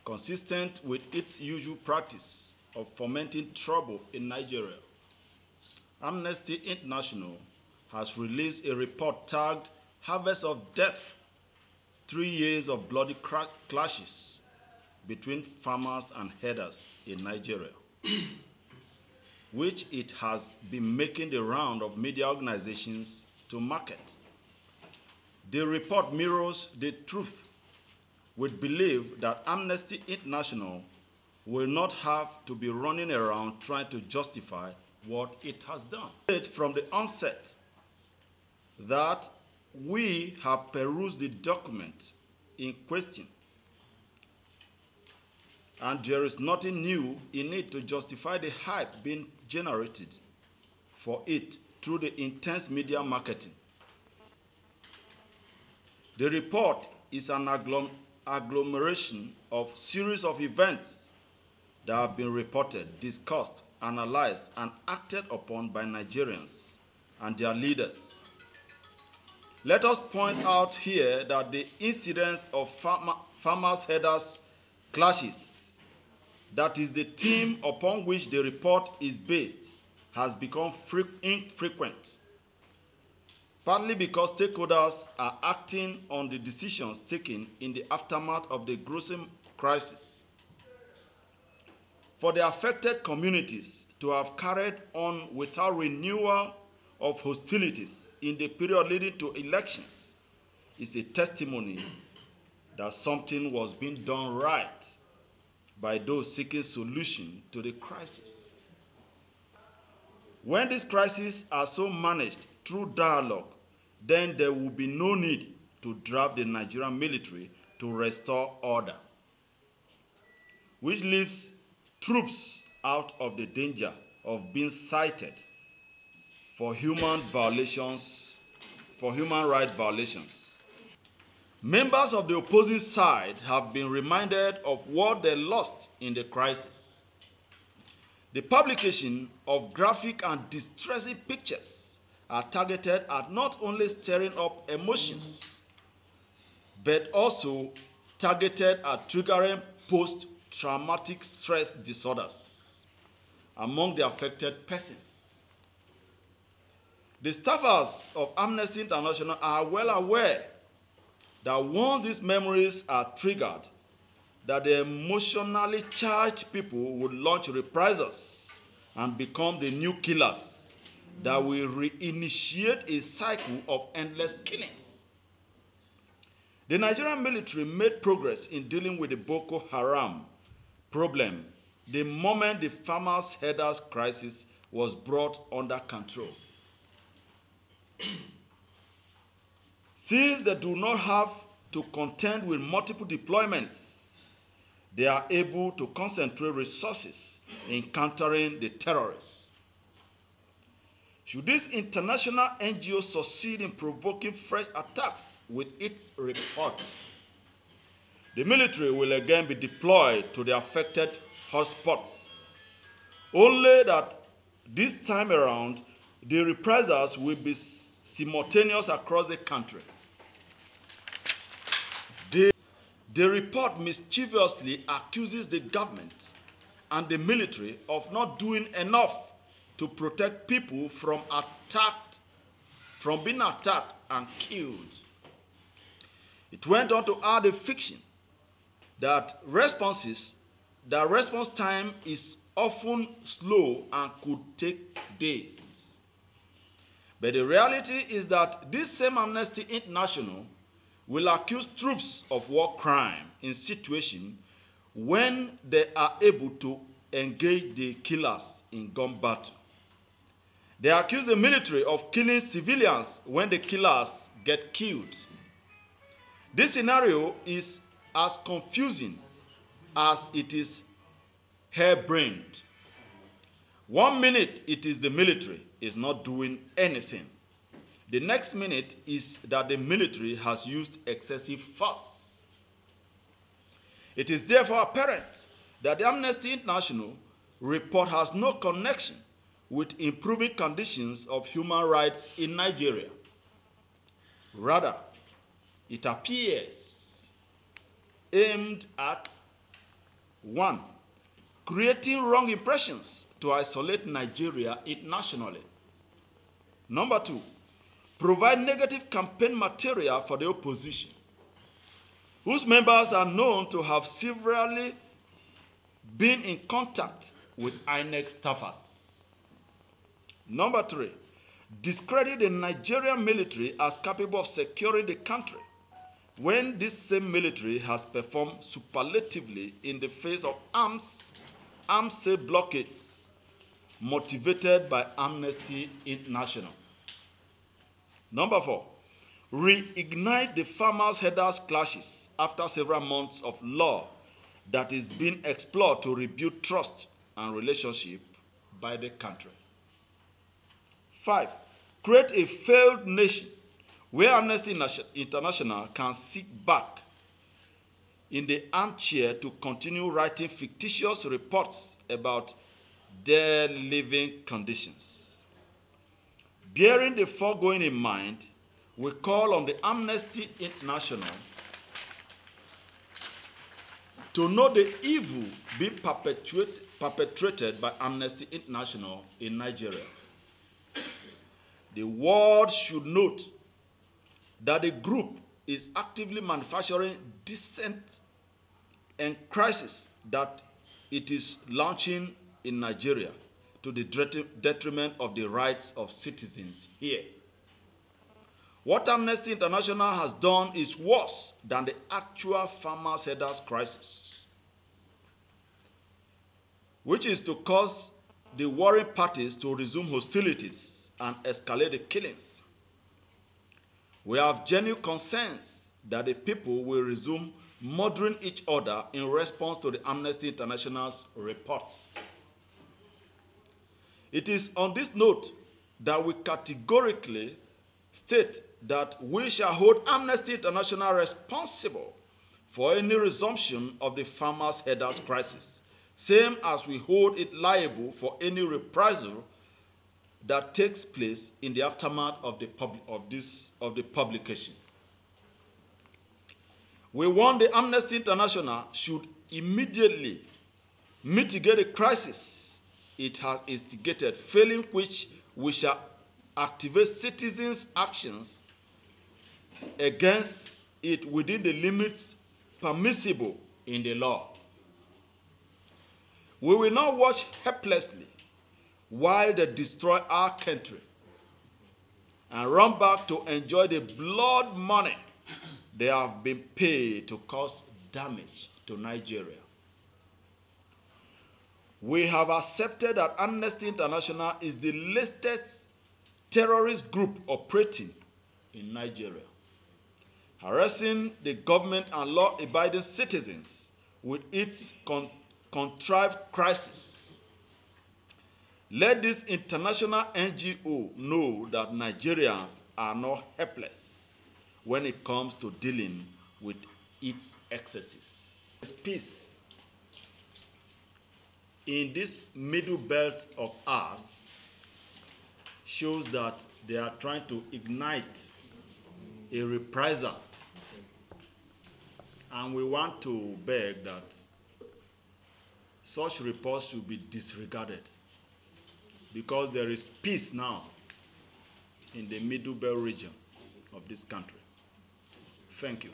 consistent with its usual practice of fomenting trouble in Nigeria, Amnesty International has released a report tagged Harvest of Death, 3 years of bloody clashes between farmers and herders in Nigeria, which it has been making the round of media organizations to market. The report mirrors the truth with belief that Amnesty International will not have to be running around trying to justify what it has done. From the onset that we have perused the document in question, and there is nothing new in it to justify the hype being generated for it through the intense media marketing. The report is an agglomeration of series of events that have been reported, discussed, analyzed, and acted upon by Nigerians and their leaders. Let us point out here that the incidence of farmers-herders clashes, that is the theme upon which the report is based, has become infrequent, partly because stakeholders are acting on the decisions taken in the aftermath of the gruesome crisis. For the affected communities to have carried on without renewal of hostilities in the period leading to elections is a testimony that something was being done right by those seeking solution to the crisis. When these crises are so managed through dialogue, then there will be no need to draft the Nigerian military to restore order, which leaves troops out of the danger of being cited for human rights violations. Members of the opposing side have been reminded of what they lost in the crisis. The publication of graphic and distressing pictures are targeted at not only stirring up emotions, but also targeted at triggering post-traumatic stress disorders among the affected persons. The staffers of Amnesty International are well aware that once these memories are triggered, that the emotionally charged people will launch reprisals and become the new killers that will reinitiate a cycle of endless killings. The Nigerian military made progress in dealing with the Boko Haram problem the moment the farmers-herders crisis was brought under control. Since they do not have to contend with multiple deployments, they are able to concentrate resources in countering the terrorists. Should this international NGO succeed in provoking fresh attacks with its report, the military will again be deployed to the affected hotspots, only that this time around, the reprisals will be simultaneous across the country. The report mischievously accuses the government and the military of not doing enough to protect people from being attacked and killed. It went on to add a fiction that response time is often slow and could take days. But the reality is that this same Amnesty International will accuse troops of war crime in situations when they are able to engage the killers in gun battle. They accuse the military of killing civilians when the killers get killed. This scenario is as confusing as it is harebrained. 1 minute it is the military is not doing anything. The next minute is that the military has used excessive force. It is therefore apparent that the Amnesty International report has no connection with improving conditions of human rights in Nigeria. Rather, it appears aimed at 1. Creating wrong impressions to isolate Nigeria internationally. Number 2. Provide negative campaign material for the opposition, whose members are known to have severally been in contact with INEC staffers. Number 3. Discredit the Nigerian military as capable of securing the country when this same military has performed superlatively in the face of arms blockades motivated by Amnesty International. Number 4. Reignite the farmers' headers clashes after several months of law that is being explored to rebuild trust and relationship by the country. 5. Create a failed nation where Amnesty International can sit back in the armchair to continue writing fictitious reports about their living conditions. Bearing the foregoing in mind, we call on the Amnesty International to know the evil being perpetrated by Amnesty International in Nigeria. The world should note that the group is actively manufacturing dissent and crisis that it is launching in Nigeria to the detriment of the rights of citizens here. What Amnesty International has done is worse than the actual farmers' headers crisis, which is to cause the warring parties to resume hostilities and escalate the killings. We have genuine concerns that the people will resume murdering each other in response to the Amnesty International's report. It is on this note that we categorically state that we shall hold Amnesty International responsible for any resumption of the farmers' headers crisis, same as we hold it liable for any reprisal that takes place in the aftermath of the publication. We warn the Amnesty International should immediately mitigate the crisis it has instigated, failing which we shall activate citizens' actions against it within the limits permissible in the law. We will not watch helplessly while they destroy our country and run back to enjoy the blood money they have been paid to cause damage to Nigeria. We have accepted that Amnesty International is the latest terrorist group operating in Nigeria, harassing the government and law-abiding citizens with its contrived crisis. Let this international NGO know that Nigerians are not helpless when it comes to dealing with its excesses. Peace in this middle belt of ours shows that they are trying to ignite a reprisal. And we want to beg that such reports should be disregarded, because there is peace now in the Middle Belt region of this country. Thank you.